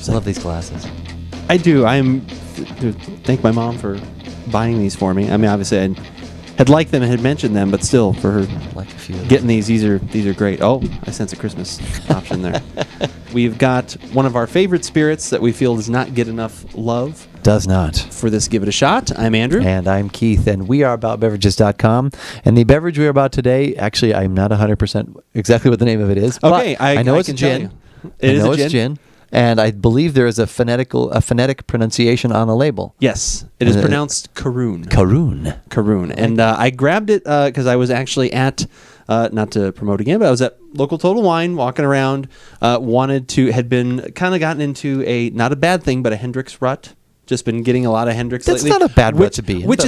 I love these glasses. I do. Thank my mom for buying these for me. I mean, obviously, I had liked them and had mentioned them, but still, for her Like a few. getting these are great. Oh, I sense a Christmas option there. We've got one of our favorite spirits that we feel does not get enough love. Does not. For this, give it a shot. I'm Andrew. And I'm Keith, and we are AboutBeverages.com. And the beverage we are about today, actually, I'm not 100% exactly what the name of it is. Okay, I know I it's can tell gin. you. It is a gin. And I believe there is a phonetic pronunciation on the label. Yes, it is pronounced Caorunn. Caorunn. And I grabbed it because I was actually at, not to promote again, but I was at Local Total Wine, walking around, had been kind of gotten into not a bad thing, but a Hendrick's rut. Just been getting a lot of Hendrick's lately. That's not a bad rut to be in, which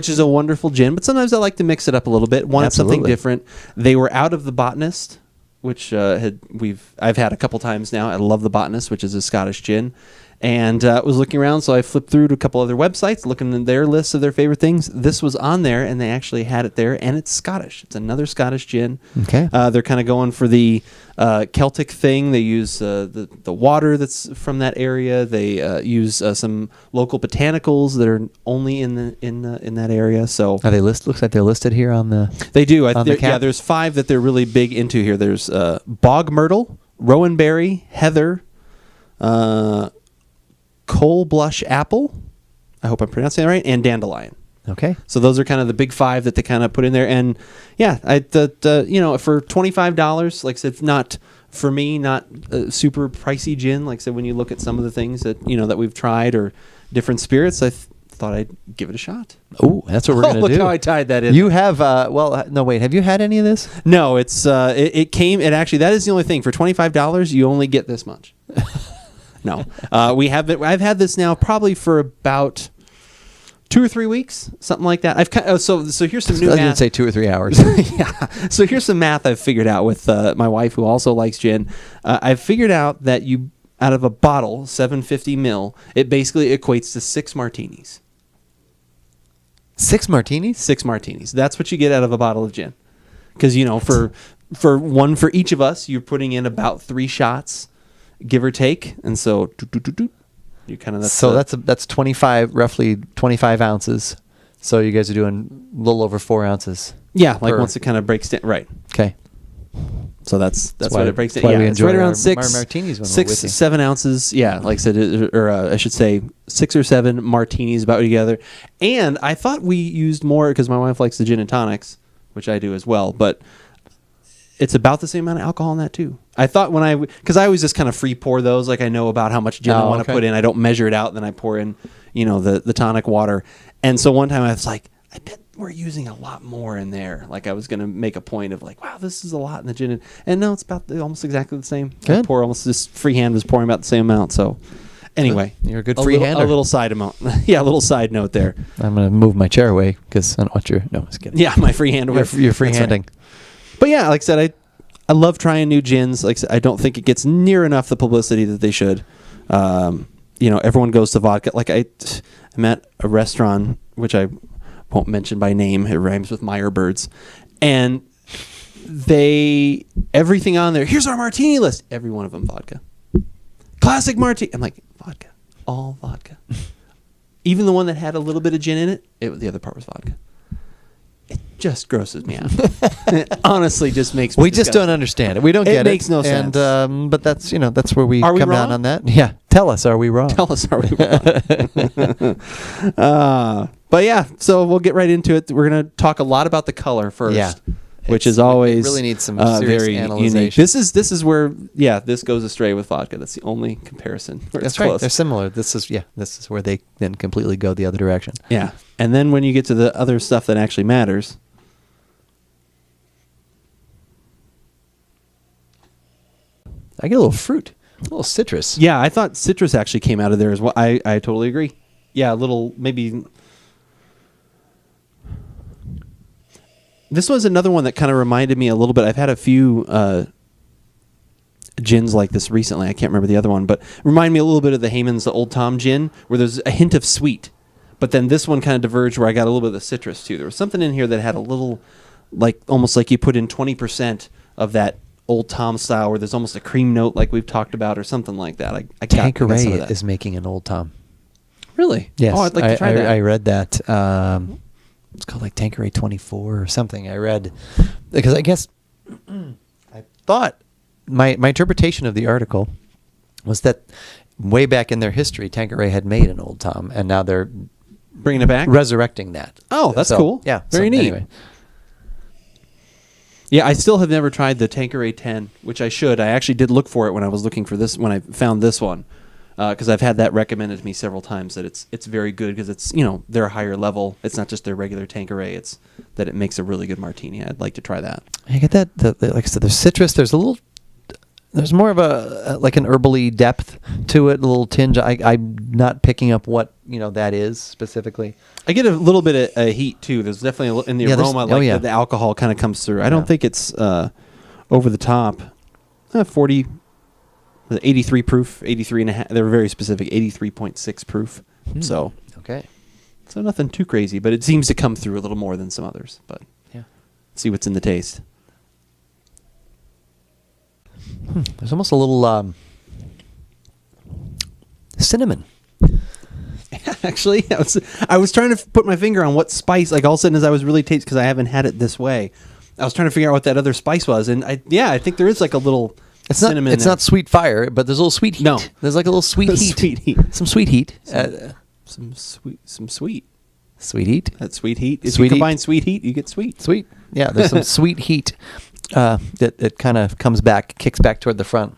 is a wonderful gin, but sometimes I like to mix it up a little bit. Wanted something different. They were out of the Botanist, which I've had a couple times now. I love the Botanist, which is a Scottish gin, and was looking around. So I flipped through to a couple other websites, looking at their lists of their favorite things. This was on there, and they actually had it there, and it's Scottish. It's another Scottish gin. Okay, they're kind of going for the Celtic thing. They use the water that's from that area. They use some local botanicals that are only in that area. So are they looks like they're listed here on the. They do. Yeah, there's 5 that they're really big into here. There's bog myrtle, rowan berry, heather, coal blush apple. I hope I'm pronouncing that right, and dandelion. Okay. So those are kind of the big 5 that they kind of put in there. And yeah, for $25, like I said, it's not for me, not a super pricey gin. Like I said, when you look at some of the things that that we've tried or different spirits, I thought I'd give it a shot. Oh, that's what we're going to do. Look how I tied that in. You have no, wait, have you had any of this? No, it's it actually, that is the only thing. For $25, you only get this much. No, I've had this now probably for about 2 or 3 weeks, something like that. So here's some new math. I didn't say 2 or 3 hours. Yeah. So here's some math I've figured out with my wife, who also likes gin. I've figured out that out of a bottle, 750 ml, it basically equates to 6 martinis. 6 martinis? 6 martinis. That's what you get out of a bottle of gin. Because for one for each of us, you're putting in about 3 shots, give or take, and so you kind of that's 25, roughly 25 ounces. So you guys are doing a little over 4 ounces. Yeah, like once it kind of breaks down, right? Okay. So that's what it breaks down. Yeah, it's right around 6 martinis when 6 7 ounces. Yeah, like I said, or I should say 6 or 7 martinis about together. And I thought we used more because my wife likes the gin and tonics, which I do as well, but it's about the same amount of alcohol in that too. I thought because I always just kind of free pour those, like I know about how much gin I want to put in. I don't measure it out, and then I pour in, the tonic water. And so one time I was like, I bet we're using a lot more in there. Like I was going to make a point of like, wow, this is a lot in the gin. And no, it's about almost exactly the same. Good. I pour almost this freehand was pouring about the same amount. So anyway, you're a good freehander. A little side amount. Yeah, a little side note there. I'm going to move my chair away because I don't want your. No, I'm just kidding. Yeah, my freehand away. You're freehanding. Right. But yeah, like I said, I love trying new gins. Like I said, I don't think it gets near enough the publicity that they should. Everyone goes to vodka. Like I'm at a restaurant, which I won't mention by name. It rhymes with Meyerbird's. And everything on there, here's our martini list. Every one of them vodka. Classic martini. I'm like, vodka. All vodka. Even the one that had a little bit of gin in it, the other part was vodka. It just grosses me out. It honestly just makes me disgusted. Just don't understand it. We don't get it. It makes no sense. And but that's where we come down on that. Yeah. Tell us, are we wrong? Tell us, are we wrong? But yeah, so we'll get right into it. We're going to talk a lot about the color first, which is always really needs some serious very analyzation. Unique. This is where this goes astray with vodka. That's the only comparison. That's right. They're similar. This is where they then completely go the other direction. Yeah, and then when you get to the other stuff that actually matters. I get a little fruit, a little citrus. Yeah, I thought citrus actually came out of there as well. I totally agree. Yeah, a little maybe. This was another one that kind of reminded me a little bit. I've had a few gins like this recently. I can't remember the other one, but remind me a little bit of the Heyman's the Old Tom gin, where there's a hint of sweet. But then this one kind of diverged where I got a little bit of the citrus too. There was something in here that had a little, like almost like you put in 20% of that Old Tom style where there's almost a cream note like we've talked about or something like that. I got some of Tanqueray that. is making an Old Tom. Really? Yes. Oh, I'd like to try that. I read that. It's called like Tanqueray 24 or something. I read because I guess I thought my interpretation of the article was that way back in their history, Tanqueray had made an Old Tom, and now they're Bringing it back? resurrecting that. Oh, that's So, cool. Yeah. Very neat. Anyway. Yeah, I still have never tried the Tanqueray 10, which I should. I actually did look for it when I was looking for this, when I found this one, because I've had that recommended to me several times that it's very good because it's, they're a higher level. It's not just their regular Tanqueray. It's that it makes a really good martini. I'd like to try that. I get that. Like I said, there's citrus. There's more of a like an herbally depth to it, a little tinge. I'm not picking up what that is specifically. I get a little bit of heat too. There's definitely in the aroma, the alcohol kind of comes through. I don't think it's over the top. 40, 83 proof, 83 and a half. They were very specific, 83.6 proof. So okay, so nothing too crazy, but it seems to come through a little more than some others. But yeah, see what's in the taste. There's almost a little cinnamon. Actually, I was trying to put my finger on what spice. Like all of a sudden, as I was really tasting, because I haven't had it this way, I was trying to figure out what that other spice was, and I think there is like a little cinnamon. It's not sweet fire, but there's a little sweet heat. No, there's like a little sweet heat. Sweet heat. Some sweet heat. Some sweet. Sweet heat. That sweet heat. If Sweet you combine heat. sweet heat, you get sweet. Sweet. Yeah, there's some sweet heat that kind of comes back, kicks back toward the front.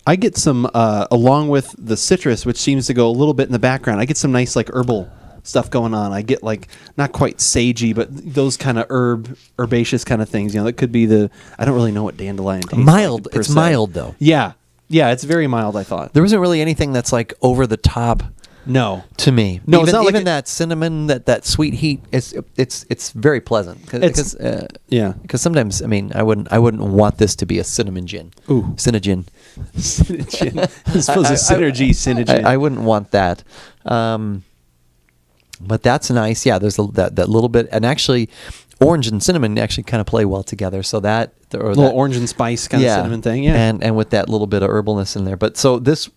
I get some, along with the citrus, which seems to go a little bit in the background, I get some nice like herbal stuff going on. I get like, not quite sagey, but those kind of herbaceous kind of things. That could be I don't really know what dandelion tastes mild. like. It's mild though. Yeah. Yeah, it's very mild, I thought. There isn't really anything that's like over the top. No, to me, no, even, it's not even that cinnamon, that sweet heat. It's very pleasant. Because sometimes I wouldn't want this to be a cinnamon gin. Ooh, Cinnagin. Cinnagin. As opposed to synergy Cinnagin. I wouldn't want that. But that's nice. Yeah, there's that little bit, and actually, orange and cinnamon actually kind of play well together. So that little orange and spice kind of cinnamon thing. Yeah, and with that little bit of herbalness in there. But so this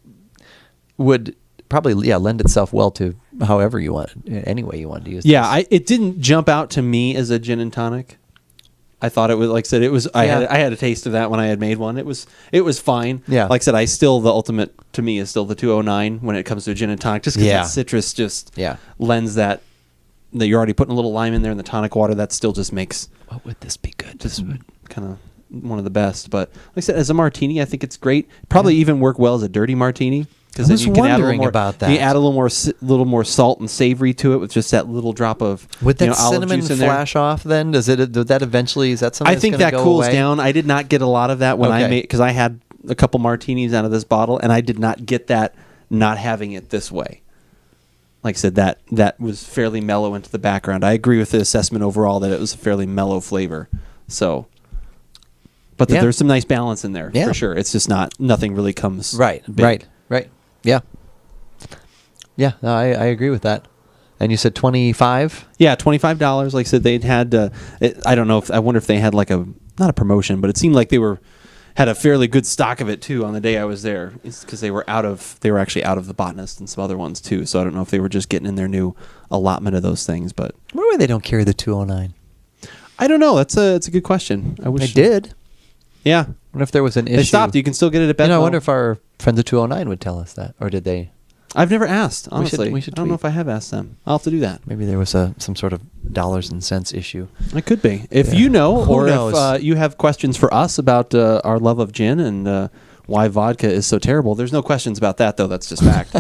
would probably lend itself well to however you want, any way you want to use this. Yeah, it didn't jump out to me as a gin and tonic. I thought it was, like I said, it was. I had a taste of that when I had made one. It was fine. Yeah, like I said, the ultimate to me is still the 209 when it comes to a gin and tonic, just because that citrus just lends that you're already putting a little lime in there in the tonic water. That still just makes. What would this be good? Just kind of one of the best. But like I said, as a martini, I think it's great. Probably even work well as a dirty martini. Because then you can add a little more, about that. You add a little more salt and savory to it with just that little drop of would that olive cinnamon juice in flash there. off then? Does that eventually? Is that something? I think that's that go cools away? down. I did not get a lot of that when I made, because I had a couple martinis out of this bottle, and I did not get that not having it this way. Like I said, that was fairly mellow into the background. I agree with the assessment overall that it was a fairly mellow flavor. So. But there's some nice balance in there for sure. It's just nothing really comes right. Yeah. Yeah, no, I agree with that. And you said 25? Yeah, $25. Like I said, they'd had. I wonder if they had like not a promotion, but it seemed like they had a fairly good stock of it too on the day I was there. It's because they were actually out of the Botanist and some other ones too. So I don't know if they were just getting in their new allotment of those things. But I wonder why they don't carry the 209. I don't know. That's a good question. I wish they did. Yeah. I wonder if there was an issue. They stopped. You can still get it at Bedwell. I wonder if our friends at 209 would tell us that, or did they? I've never asked, honestly. We should I don't know if I have asked them. I'll have to do that. Maybe there was some sort of dollars and cents issue. It could be. If you know, or if you have questions for us about our love of gin and why vodka is so terrible, there's no questions about that, though. That's just fact.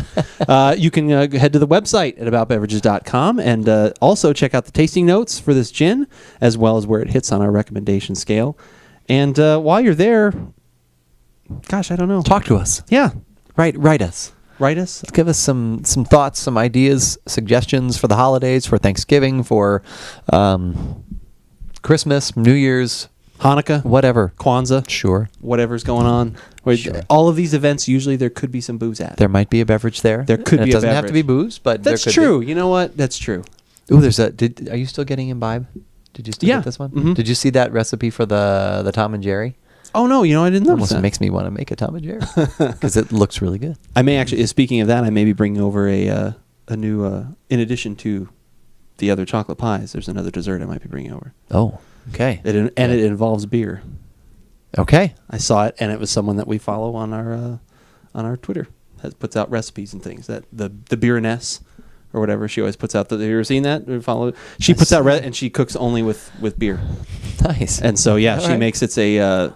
You can head to the website at AboutBeverages.com and also check out the tasting notes for this gin, as well as where it hits on our recommendation scale. And while you're there, gosh, I don't know. Talk to us. Yeah. Write us. Write us. Give us some thoughts, some ideas, suggestions for the holidays, for Thanksgiving, for Christmas, New Year's, Hanukkah, whatever. Kwanzaa. Sure. Whatever's going on. Sure. All of these events, usually there could be some booze at. There might be a beverage there. There could be a beverage. It doesn't have to be booze, but that's there could true. be. You know what? That's true. Ooh, are you still getting Imbibe? Did you still Yeah. get this one? Mhm. Did you see that recipe for the Tom and Jerry? Oh no, I didn't It know almost that. makes me want to make a Tom and Jerry because it looks really good. I may actually. Speaking of that, I may be bringing over a new. In addition to the other chocolate pies, there's another dessert I might be bringing over. Oh, okay. It involves beer. Okay. I saw it, and it was someone that we follow on our Twitter. That puts out recipes and things. That the Beeriness or whatever, she always puts out. Have you ever seen that? Or follow? She puts out and she cooks only with beer. Nice. And so All she right. makes a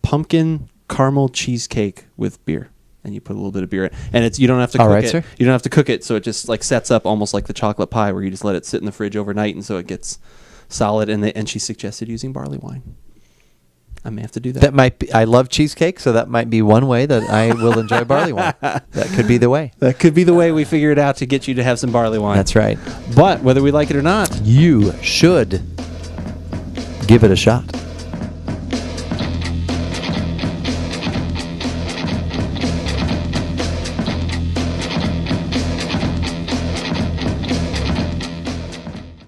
pumpkin caramel cheesecake with beer, and you put a little bit of beer in, and you don't have to cook All right, it. sir. You don't have to cook it, so it just like sets up almost like the chocolate pie, where you just let it sit in the fridge overnight, and so it gets solid. And she suggested using barley wine. I may have to do that. That might be. I love cheesecake, so that might be one way that I will enjoy barley wine. That could be the way. That could be the way we figure it out to get you to have some barley wine. That's right. But whether we like it or not, You should give it a shot.